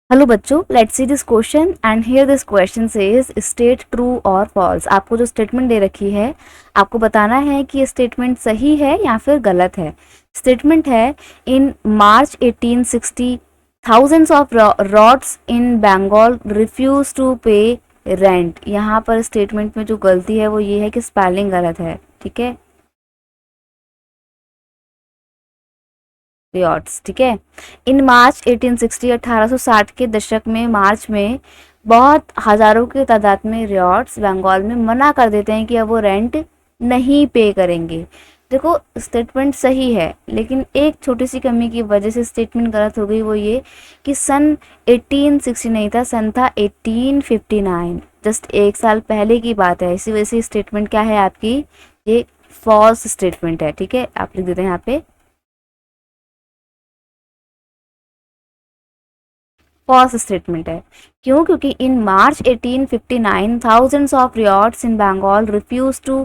Hello बच्चों, let's see this question and here this question says state true और false. आपको जो statement दे रखी है आपको बताना है कि ये स्टेटमेंट सही है या फिर गलत है। स्टेटमेंट है in March 1860 thousands of rods in Bengal refuse to pay rent. यहाँ पर स्टेटमेंट में जो गलती है वो ये है कि स्पेलिंग गलत है, ठीक है, रियॉट्स, ठीक है। इन मार्च 1860 1860 के दशक में मार्च में बहुत हजारों की तादाद में रियॉट्स बंगाल में मना कर देते हैं कि अब वो रेंट नहीं पे करेंगे। देखो स्टेटमेंट सही है लेकिन एक छोटी सी कमी की वजह से स्टेटमेंट गलत हो गई, वो ये कि सन 1860 नहीं था, सन था 1859, जस्ट एक साल पहले की बात है। इसी वजह से स्टेटमेंट क्या है आपकी, ये फॉल्स स्टेटमेंट है, ठीक है। आप लिख देते हैं यहाँ पे फॉल्स स्टेटमेंट है। क्यों? क्योंकि in March 1859 thousands of riots in Bengal refuse to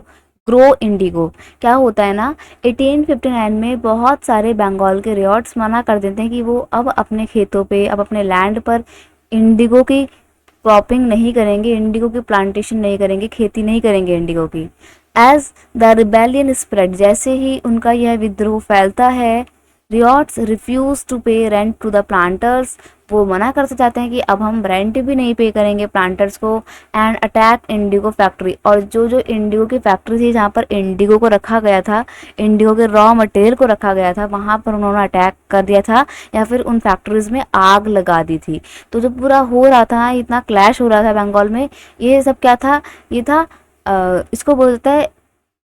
grow indigo. क्या होता है ना, 1859 में बहुत सारे बंगाल के रियॉट्स मना कर देते हैं कि वो अब अपने खेतों पे, अब अपने लैंड पर इंडिगो की क्रॉपिंग नहीं करेंगे, इंडिगो की प्लांटेशन नहीं करेंगे, खेती नहीं करेंगे इंडिगो की। एज द रिबेलियन स्प्रेड, जैसे ही उनका यह विद्रोह फैलता है, रियॉट्स refuse to pay rent to the planters, वो मना करते जाते हैं कि अब हम रेंट भी नहीं पे करेंगे प्लांटर्स को। एंड अटैक इंडिगो फैक्ट्री, और जो जो इंडिगो की फैक्ट्री थी जहाँ पर इंडिगो को रखा गया था, इंडिगो के रॉ मटेरियल को रखा गया था, वहाँ पर उन्होंने अटैक कर दिया था या फिर उन फैक्ट्रीज में आग लगा दी थी। तो जो पूरा हो रहा था, इतना क्लैश हो रहा था बंगाल में, ये सब क्या था, ये था इसको बोलता है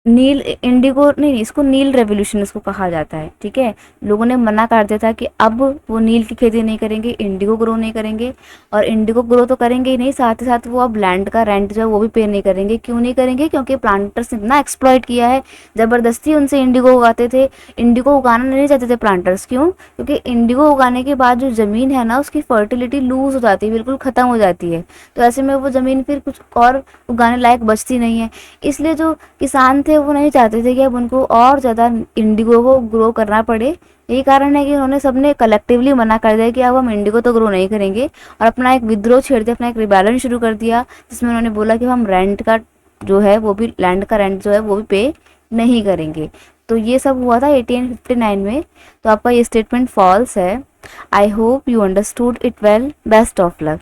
नील इंडिगो, नहीं इसको नील रेवोल्यूशन इसको कहा जाता है, ठीक है। लोगों ने मना कर दिया था कि अब वो नील की खेती नहीं करेंगे, इंडिगो ग्रो नहीं करेंगे, और इंडिगो ग्रो तो करेंगे ही नहीं, साथ ही साथ वो अब लैंड का रेंट जो है वो भी पे नहीं करेंगे। क्यों नहीं करेंगे? क्योंकि प्लांटर्स ने इतना एक्सप्लॉइट किया है, ज़बरदस्ती उनसे इंडिगो उगाते थे। इंडिगो उगाना नहीं चाहते थे प्लांटर्स, क्यों? क्योंकि इंडिगो उगाने के बाद जो ज़मीन है ना उसकी फर्टिलिटी लूज हो जाती है, बिल्कुल ख़त्म हो जाती है। तो ऐसे में वो ज़मीन फिर कुछ और उगाने लायक बचती नहीं है। इसलिए जो किसान थे वो नहीं चाहते थे कि अब उनको और ज़्यादा इंडिगो को ग्रो करना पड़े। यही कारण है कि उन्होंने सबने कलेक्टिवली मना कर दिया कि अब हम इंडिगो तो ग्रो नहीं करेंगे, और अपना एक विद्रोह छेड़ दिया, अपना एक रिबेलियन शुरू कर दिया, जिसमें उन्होंने बोला कि हम रेंट का जो है वो भी, लैंड का रेंट जो है वो भी पे नहीं करेंगे। तो ये सब हुआ था 1859 में। तो आपका ये स्टेटमेंट फॉल्स है। I hope you understood it well. Best of luck.